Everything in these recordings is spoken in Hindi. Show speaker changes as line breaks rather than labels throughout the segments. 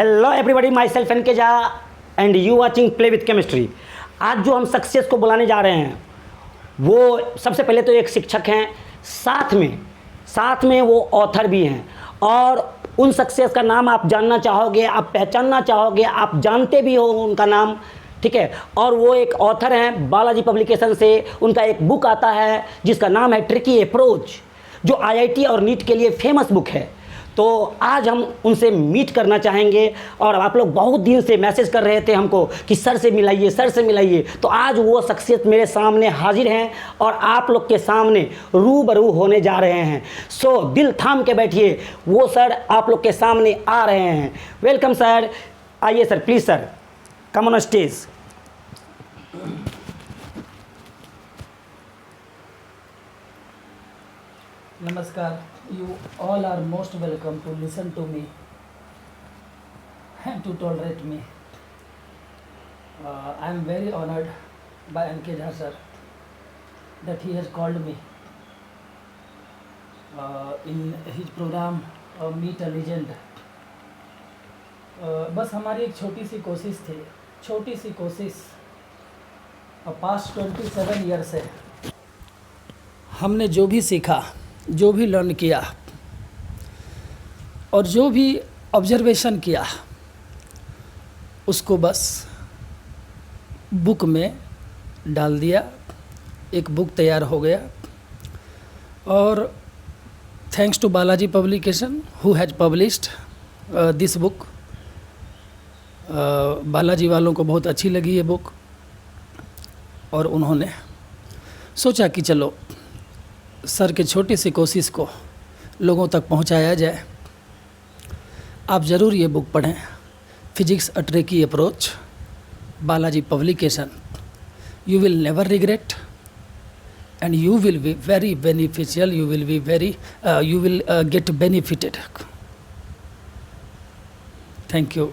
Hello everybody, myself N K Jha and you watching play with chemistry. आज जो हम सक्सेस को बुलाने जा रहे हैं वो सबसे पहले तो एक शिक्षक हैं, साथ में वो ऑथर भी हैं। और उन सक्सेस का नाम आप जानना चाहोगे, आप पहचानना चाहोगे, आप जानते भी हो उनका नाम, ठीक है। और वो एक ऑथर हैं बालाजी पब्लिकेशन से। उनका एक बुक आता है जिसका नाम है ट्रिकी अप्रोच, जो आईआईटी और नीट के लिए फेमस बुक है। तो आज हम उनसे मीट करना चाहेंगे। और आप लोग बहुत दिन से मैसेज कर रहे थे हमको कि सर से मिलाइए। तो आज वो शख्सियत मेरे सामने हाजिर हैं और आप लोग के सामने रूबरू होने जा रहे हैं। सो दिल थाम के बैठिए, वो सर आप लोग के सामने आ रहे हैं। वेलकम सर, आइए sir, please sir come on stage.
Namaskar, you all are most welcome to listen to me and to tolerate me. I am very honored by N.K. Jha sir that he has called me in his program Meet a Legend. बस हमारी एक छोटी सी कोशिश पास्ट 27 ईयर से हमने जो भी सीखा, जो भी लर्न किया और जो भी ऑब्जर्वेशन किया उसको बस बुक में डाल दिया। एक बुक तैयार हो गया और thanks to Balaji publication who has published this book. Balaji वालों को बहुत अच्छी लगी ये बुक और उन्होंने सोचा कि चलो सर के छोटी सी कोशिश को लोगों तक पहुंचाया जाए। आप ज़रूर ये बुक पढ़ें, physics a tricky approach, Balaji publication. You will never regret and you will be very beneficial, you will get benefited. Thank you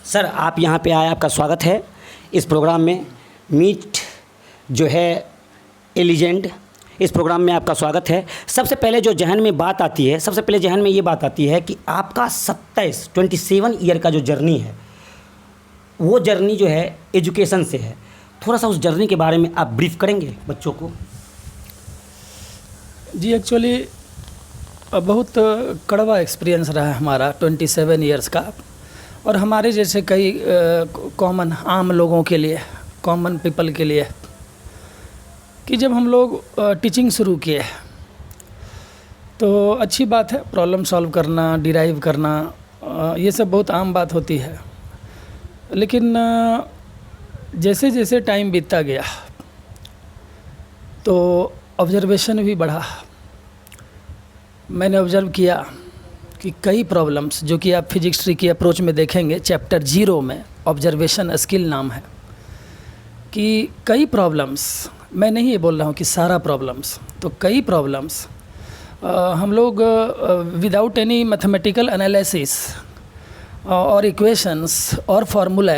sir, आप यहाँ पे आए, आपका स्वागत है इस प्रोग्राम में। मीट जो है ए लीजेंड, इस प्रोग्राम में आपका स्वागत है। सबसे पहले जो जहन में ये बात आती है कि आपका 27 ईयर का जो जर्नी है, वो जर्नी जो है एजुकेशन से है। थोड़ा सा उस जर्नी के बारे में आप ब्रीफ करेंगे बच्चों को?
जी, एक्चुअली बहुत कड़वा एक्सपीरियंस रहा है हमारा 27 ईयर्स का। और हमारे जैसे कई कॉमन आम लोगों के लिए, कॉमन पीपल के लिए, कि जब हम लोग टीचिंग शुरू किए तो अच्छी बात है, प्रॉब्लम सॉल्व करना, डिराइव करना, ये सब बहुत आम बात होती है। लेकिन जैसे जैसे टाइम बीतता गया तो ऑब्जर्वेशन भी बढ़ा। मैंने ऑब्ज़र्व किया कि कई प्रॉब्लम्स, जो कि आप फिजिक्स ट्री की अप्रोच में देखेंगे, चैप्टर 0 में ऑब्जर्वेशन स्किल नाम है, कि कई प्रॉब्लम्स, मैं नहीं ये बोल रहा हूँ कि सारा प्रॉब्लम्स, तो कई प्रॉब्लम्स हम लोग विदाउट एनी मैथमेटिकल एनालिसिस और इक्वेशंस और formula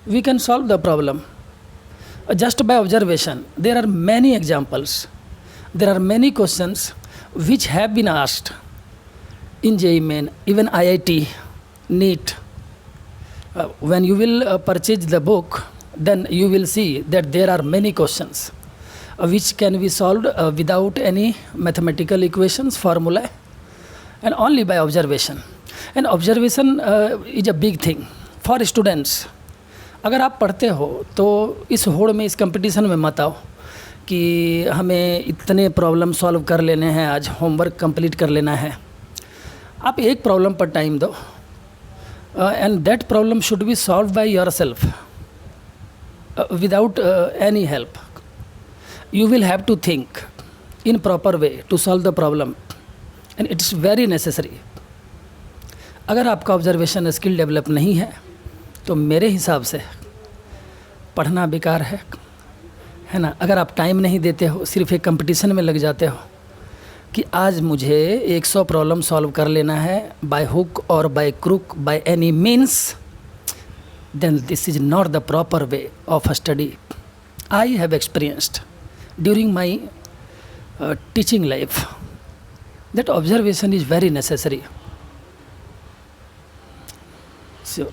we can solve the problem just by observation. There are many examples, there are many questions which have been asked in JEE Main, even IIT, NEET. When you will purchase the book, then you will see that there are many questions which can be solved without any mathematical equations, formula, and only by observation. And observation is a big thing for students. अगर आप पढ़ते हो तो इस होड़ में, इस कंपटीशन में मत आओ कि हमें इतने प्रॉब्लम सॉल्व कर लेने हैं, आज होमवर्क कंप्लीट कर लेना है। आप एक प्रॉब्लम पर टाइम दो, and that problem should be solve by yourself without any help. You will have to think in proper way to solve the problem, and it is very necessary. अगर आपका ऑब्जर्वेशन स्किल डेवलप नहीं है तो मेरे हिसाब से पढ़ना बेकार है ना। अगर आप टाइम नहीं देते हो, सिर्फ एक कंपटीशन में लग जाते हो कि आज मुझे 100 प्रॉब्लम सॉल्व कर लेना है बाय हुक और by crook, by any means, then this is not the proper way of study. I have experienced during my teaching life that observation is very necessary. Sure.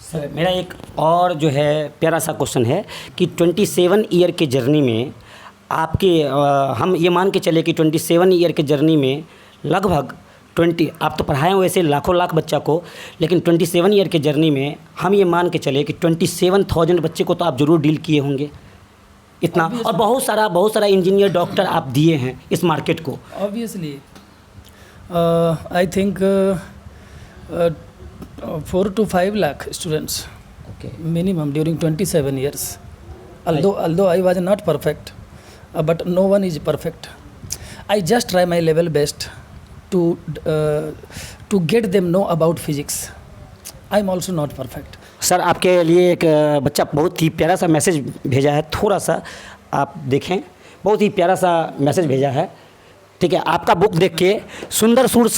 Sir मेरा एक और जो है प्यारा सा क्वेश्चन है कि 27 ईयर के जर्नी में आपके हम ये मान के चले कि 27 ईयर के जर्नी में लगभग 20 आप तो पढ़ाए हैं वैसे लाखों लाख बच्चा को, लेकिन 27 ईयर के जर्नी में हम ये मान के चले कि 27,000 बच्चे को तो आप ज़रूर डील किए होंगे इतना, और बहुत सारा इंजीनियर डॉक्टर आप दिए हैं इस मार्केट को।
Obviously I think 4 to 5 lakh students
okay
minimum during 27 years. Although I was not perfect, but no one is perfect. I just try my level best to get them know about physics. I am also not perfect.
Sir आपके लिए एक बच्चा बहुत ही प्यारा सा मैसेज भेजा है, थोड़ा सा आप देखें, बहुत ही प्यारा सा मैसेज भेजा है। ठीक है, आपका बुक देख के सुंदर सुर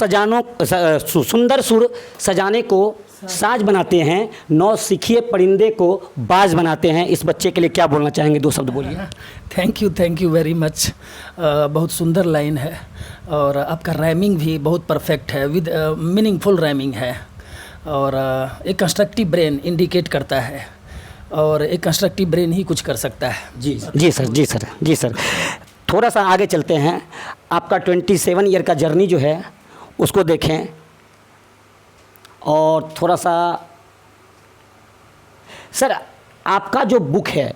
सजाने को साज बनाते हैं, नौ सीखिए परिंदे को बाज बनाते हैं। इस बच्चे के लिए क्या बोलना चाहेंगे? 2 शब्द बोलिए।
Thank you very much. बहुत सुंदर लाइन है और आपका रैमिंग भी बहुत परफेक्ट है, विद मीनिंगफुल रैमिंग है, और एक कंस्ट्रक्टिव ब्रेन इंडिकेट करता है, और एक कंस्ट्रक्टिव ब्रेन ही कुछ कर सकता है। जी सर। थोड़ा सा आगे चलते हैं, आपका 27 ईयर का जर्नी जो है उसको देखें, और थोड़ा सा सर आपका जो बुक है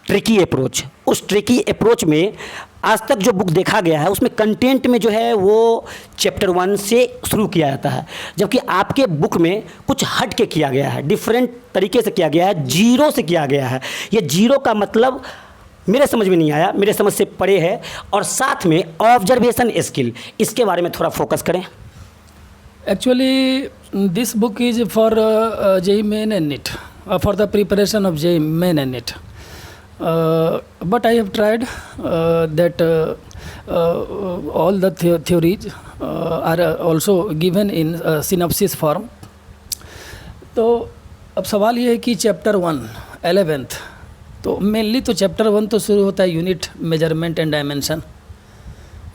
ट्रिकी अप्रोच, उस ट्रिकी अप्रोच में आज तक जो बुक देखा गया है उसमें कंटेंट में जो है वो चैप्टर 1 से शुरू किया जाता है, जबकि आपके बुक में कुछ हट के किया गया है, डिफरेंट तरीके से किया गया है, जीरो से किया गया है। ये जीरो का मतलब मेरे समझ में नहीं आया, मेरे समझ से परे है। और साथ में ऑब्जर्वेशन स्किल, इसके बारे में थोड़ा फोकस करें। Actually, this book is for JEE Main and NEET, for the preparation of JEE Main and NEET. But I have tried that all the theories are also given in synopsis form. तो अब सवाल ये है कि चैप्टर 1 11th, तो मेनली तो चैप्टर 1 तो शुरू होता है यूनिट मेजरमेंट एंड डायमेंशन।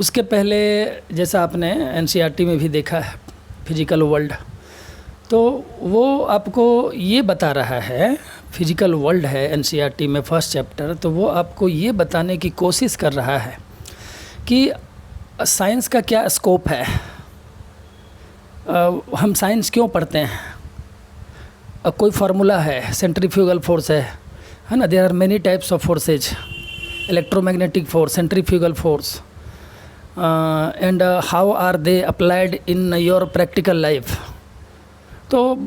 उसके पहले जैसा आपने एनसीईआरटी में भी देखा है फिजिकल वर्ल्ड, तो वो आपको ये बता रहा है, फिजिकल वर्ल्ड है एनसीईआरटी में फर्स्ट चैप्टर, तो वो आपको ये बताने की कोशिश कर रहा है कि साइंस का क्या स्कोप है, हम साइंस क्यों पढ़ते हैं। कोई फार्मूला है, सेंट्रीफ्यूगल फोर्स है ना, there are many types of forces, electromagnetic force, centrifugal force, and how are they applied in your practical life. तो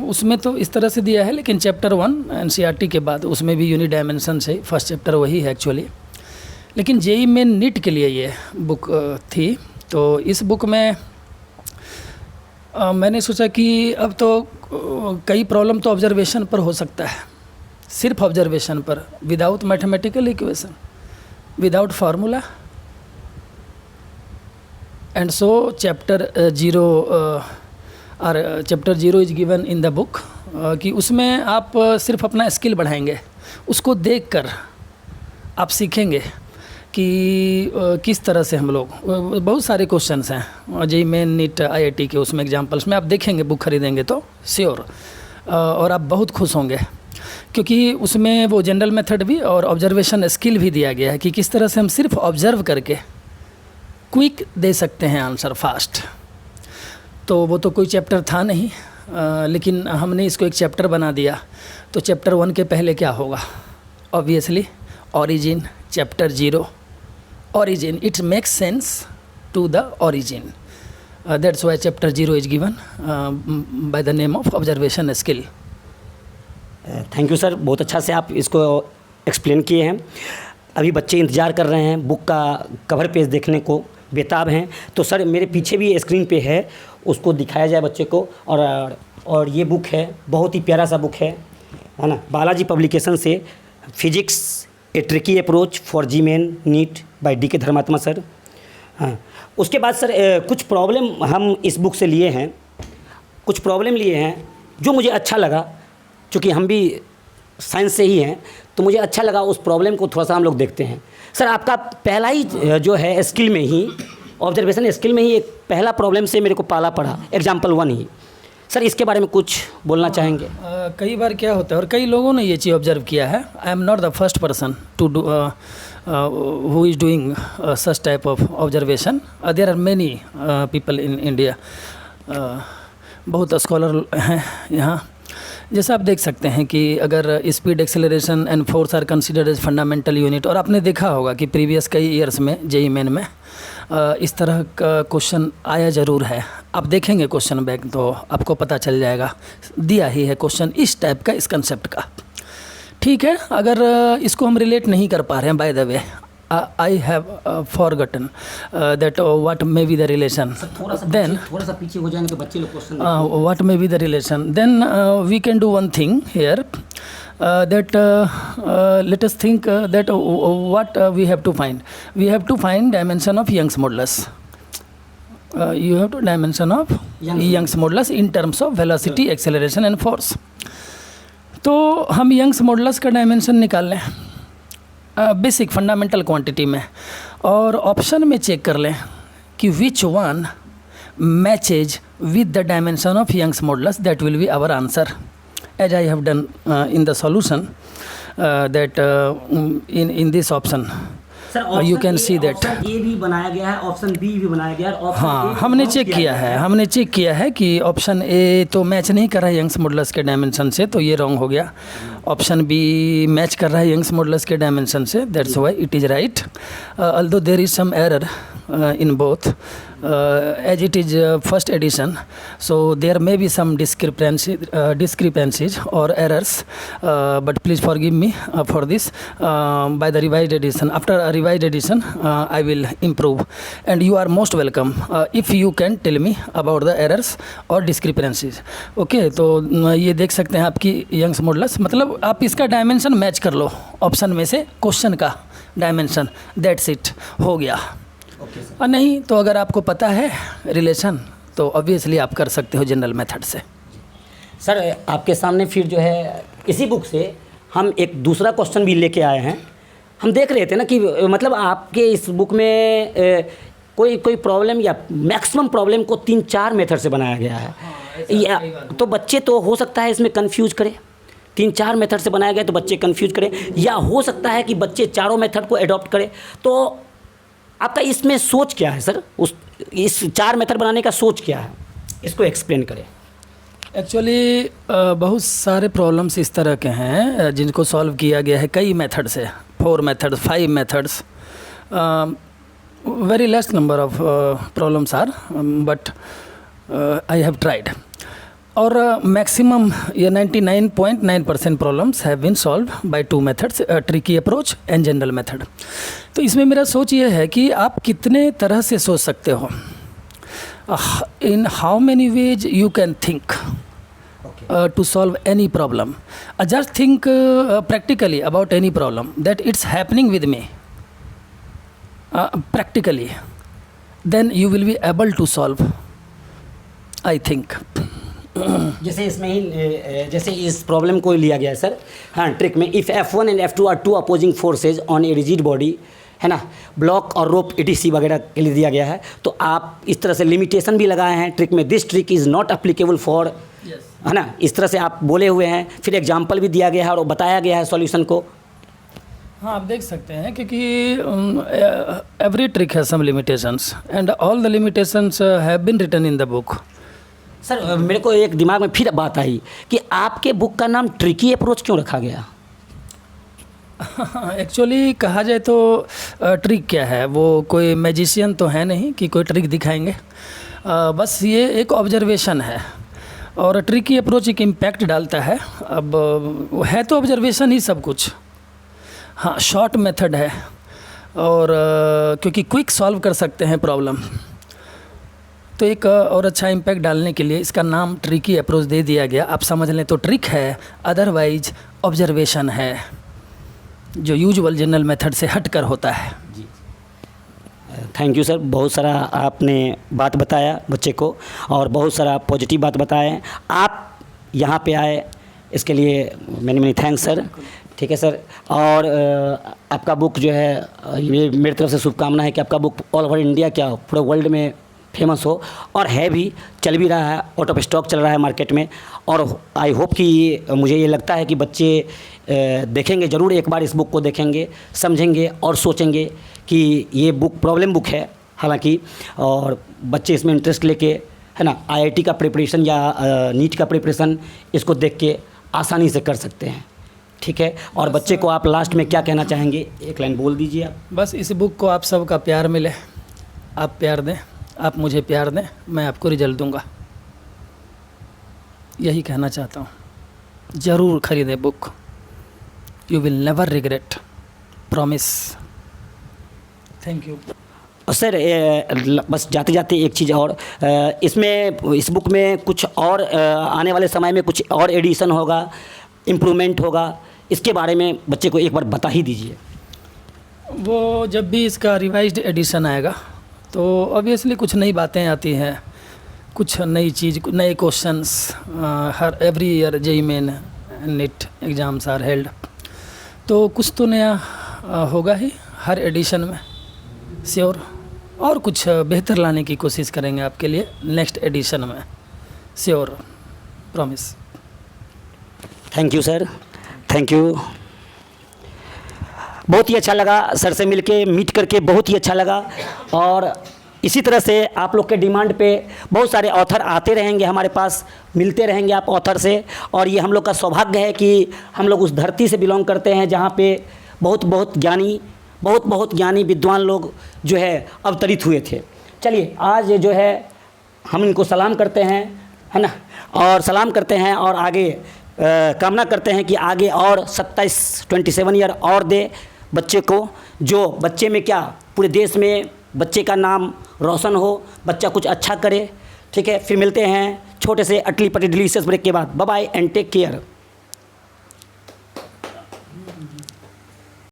उसमें तो इस तरह से दिया है, लेकिन चैप्टर 1 एनसीईआरटी के बाद उसमें भी यूनिट डायमेंशन से फर्स्ट चैप्टर वही है एक्चुअली। लेकिन जेईई मेन नीट के लिए ये बुक थी, तो इस बुक में मैंने सोचा कि अब तो कई प्रॉब्लम तो ऑब्जर्वेशन पर हो सकता है, सिर्फ ऑब्जर्वेशन पर, without mathematical equation, without formula, and so chapter 0 is given in the book, कि उसमें आप सिर्फ अपना स्किल बढ़ाएंगे, उसको देखकर आप सीखेंगे कि किस तरह से हम लोग, बहुत सारे क्वेश्चंस हैं जेईई मेन नीट आईआईटी के, उसमें एग्जांपल्स में आप देखेंगे, बुक खरीदेंगे तो श्योर, और आप बहुत खुश होंगे, क्योंकि उसमें वो जनरल मेथड भी और ऑब्जर्वेशन स्किल भी दिया गया है कि किस तरह से हम सिर्फ ऑब्जर्व करके क्विक दे सकते हैं आंसर फास्ट। तो वो तो कोई चैप्टर था नहीं, लेकिन हमने इसको एक चैप्टर बना दिया। तो चैप्टर 1 के पहले क्या होगा? Obviously origin, chapter 0 origin, it makes sense to the origin, that's why chapter 0 is given by the name of observation skill.
Thank you sir, बहुत अच्छा से आप इसको एक्सप्लेन किए हैं। अभी बच्चे इंतज़ार कर रहे हैं बुक का कवर पेज देखने को, बेताब हैं। तो सर मेरे पीछे भी स्क्रीन पे है, उसको दिखाया जाए बच्चे को। और ये बुक है, बहुत ही प्यारा सा बुक है ना, बालाजी पब्लिकेशन से, physics a tricky approach for JEE Main NEET by DK. Dharmatma sir. हाँ, उसके बाद सर कुछ प्रॉब्लम हम इस बुक से लिए हैं, कुछ प्रॉब्लम लिए हैं जो मुझे अच्छा लगा, क्योंकि हम भी साइंस से ही हैं, तो मुझे अच्छा लगा। उस प्रॉब्लम को थोड़ा सा हम लोग देखते हैं। सर आपका पहला ही जो है स्किल में ही, ऑब्जर्वेशन स्किल में ही एक पहला प्रॉब्लम से मेरे को पाला पड़ा, एग्जाम्पल 1 ही। सर इसके बारे में कुछ बोलना चाहेंगे?
कई बार क्या होता है और कई लोगों ने ये चीज़ ऑब्जर्व किया है, I am not the first person to do who is doing such type of observation, there are many people in India, बहुत स्कॉलर हैं यहाँ। जैसा आप देख सकते हैं कि अगर speed, acceleration and force are considered as fundamental unit, और आपने देखा होगा कि प्रीवियस कई ईयर्स में जेईई मेन में इस तरह का क्वेश्चन आया ज़रूर है। आप देखेंगे क्वेश्चन बैंक तो आपको पता चल जाएगा, दिया ही है क्वेश्चन इस टाइप का, इस कंसेप्ट का। ठीक है, अगर इसको हम रिलेट नहीं कर पा रहे हैं, by the way I have forgotten that what may be the relation, then
थोड़ा सा पीछे हो जाएंगे तो बच्चे लोग question
what may be the relation, then we can do one thing here, that let us think that what we have to find. We have to find dimension of Young's modulus. You have to dimension of Young's modulus in terms of velocity, acceleration and force. तो हम Young's modulus का डायमेंशन निकाल लें बेसिक फंडामेंटल क्वांटिटी में, और ऑप्शन में चेक कर लें कि which one matches with the dimension of Young's modulus. That will be our answer, as I have done in the solution, that in this option you can see that
option A भी बनाया गया है, ऑप्शन बी भी बनाया गया है, ऑप्शन
हाँ, हमने चेक किया है कि ऑप्शन ए तो मैच नहीं कर रहा है यंग्स मॉडुलस के डायमेंशन से, तो ये रॉन्ग हो गया। ऑप्शन बी मैच कर रहा है यंग्स मॉडुलस के डायमेंशन से, that's why it is right, although there is some error in both, as it is first edition, so there may be some discrepancies or errors, but please forgive me for this. By the revised edition, after a revised edition, I will improve, and you are most welcome if you can tell me about the errors or discrepancies. Okay, तो ये देख सकते हैं आपकी यंग्स मॉडुलस, मतलब आप इसका डायमेंशन मैच कर लो ऑप्शन में से, क्वेश्चन का डायमेंशन, दैट्स इट, हो गया। और नहीं तो अगर आपको पता है रिलेशन तो ऑब्वियसली आप कर सकते हो जनरल मेथड से।
सर आपके सामने फिर जो है इसी बुक से हम एक दूसरा क्वेश्चन भी लेके आए हैं। हम देख रहे थे ना कि मतलब आपके इस बुक में कोई प्रॉब्लम या मैक्सिमम प्रॉब्लम को 3-4 मेथड से बनाया गया है। या तो बच्चे तो हो सकता है इसमें कंफ्यूज करें, 3-4 मेथड से बनाया गया तो बच्चे कंफ्यूज करें, या हो सकता है कि बच्चे चारों मेथड को अडॉप्ट करें। तो आपका इसमें सोच क्या है सर? इस 4 मेथड बनाने का सोच क्या है, इसको एक्सप्लेन करें।
एक्चुअली बहुत सारे प्रॉब्लम्स इस तरह के हैं जिनको सॉल्व किया गया है कई मेथड से, 4 methods, 5 methods, very less number of problems are, but I have tried, और मैक्सिमम ये 99.9% problems have been solve by 2 methods, tricky approach and general method. तो इसमें मेरा सोच ये है कि आप कितने तरह से सोच सकते हो, in how many ways you can think to solve any problem. Just think practically about any problem that it's happening with me practically, then you will be able to solve, I think.
जैसे इसमें ही जैसे इस प्रॉब्लम को लिया गया है सर, हाँ, ट्रिक में if F1 and F2 are 2 opposing forces on a rigid body, है ना, ब्लॉक और रोप ETC वगैरह के लिए दिया गया है। तो आप इस तरह से लिमिटेशन भी लगाए हैं ट्रिक में, this trick is not applicable for, है ना, इस तरह से आप बोले हुए हैं। फिर एग्जाम्पल भी दिया गया है और बताया गया है सॉल्यूशन को।
हाँ, आप देख सकते हैं क्योंकि every trick has some limitations and all the limitations have been written in the book.
Sir मेरे को एक दिमाग में फिर बात आई कि आपके बुक का नाम ट्रिकी अप्रोच क्यों रखा गया?
एक्चुअली कहा जाए तो ट्रिक क्या है, वो कोई मैजिशियन तो है नहीं कि कोई ट्रिक दिखाएंगे, बस ये एक ऑब्जर्वेशन है, और ट्रिकी अप्रोच एक इम्पैक्ट डालता है। अब है तो ऑब्जर्वेशन ही सब कुछ, हाँ, शॉर्ट मेथड है, और क्योंकि क्विक सॉल्व कर सकते हैं प्रॉब्लम, तो एक और अच्छा इम्पैक्ट डालने के लिए इसका नाम ट्रिकी अप्रोच दे दिया गया। आप समझ लें तो ट्रिक है, अदरवाइज ऑब्जर्वेशन है जो यूजुअल जनरल मेथड से हटकर होता है।
जी, थैंक यू सर, बहुत सारा आपने बात बताया बच्चे को और बहुत सारा पॉजिटिव बात बताए। आप यहाँ पे आए इसके लिए मैनी थैंक्स सर। ठीक है सर, और आपका बुक जो है, ये मेरी तरफ से शुभकामना है कि आपका बुक ऑल ओवर इंडिया, क्या पूरे वर्ल्ड में फेमस हो, और है भी, चल भी रहा है, आउट ऑफ स्टॉक चल रहा है मार्केट में। और आई होप कि मुझे ये लगता है कि बच्चे देखेंगे ज़रूर, एक बार इस बुक को देखेंगे, समझेंगे और सोचेंगे कि ये बुक प्रॉब्लम बुक है हालांकि, और बच्चे इसमें इंटरेस्ट लेके, है ना, आईआईटी का प्रिपरेशन या नीट का प्रिपरेशन इसको देख के आसानी से कर सकते हैं। ठीक है, और बच्चे को आप लास्ट में क्या कहना चाहेंगे, एक लाइन बोल दीजिए आप।
बस इस बुक को आप सबका प्यार मिले, आप प्यार दें, आप मुझे प्यार दें, मैं आपको रिजल्ट दूंगा, यही कहना चाहता हूँ। ज़रूर ख़रीदें book, you will never regret, promise. Thank you.
और सर बस जाते जाते एक चीज़ और, इसमें इस बुक में कुछ और आने वाले समय में कुछ और एडिशन होगा, इम्प्रूवमेंट होगा, इसके बारे में बच्चे को एक बार बता ही दीजिए।
वो जब भी इसका रिवाइज्ड एडिशन आएगा तो ऑब्वियसली कुछ नई बातें आती हैं, कुछ नई चीज़, नए क्वेश्चंस, हर every year JEE Main NEET exams are held, तो कुछ तो नया होगा ही हर एडिशन में, श्योर। और कुछ बेहतर लाने की कोशिश करेंगे आपके लिए नेक्स्ट एडिशन में, sure, promise.
Thank you sir, thank you. बहुत ही अच्छा लगा सर से मिलके, मीट करके बहुत ही अच्छा लगा। और इसी तरह से आप लोग के डिमांड पे बहुत सारे ऑथर आते रहेंगे हमारे पास, मिलते रहेंगे आप ऑथर से। और ये हम लोग का सौभाग्य है कि हम लोग उस धरती से बिलोंग करते हैं जहाँ पे बहुत ज्ञानी विद्वान लोग जो है अवतरित हुए थे। चलिए आज जो है हम इनको सलाम करते हैं, है ना, और सलाम करते हैं और आगे कामना करते हैं कि आगे और 27 ईयर और दे बच्चे को, जो बच्चे में क्या पूरे देश में बच्चे का नाम रोशन हो, बच्चा कुछ अच्छा करे। ठीक है, फिर मिलते हैं छोटे से अटली पटली डिलीशियस ब्रेक के बाद। Bye bye and take care.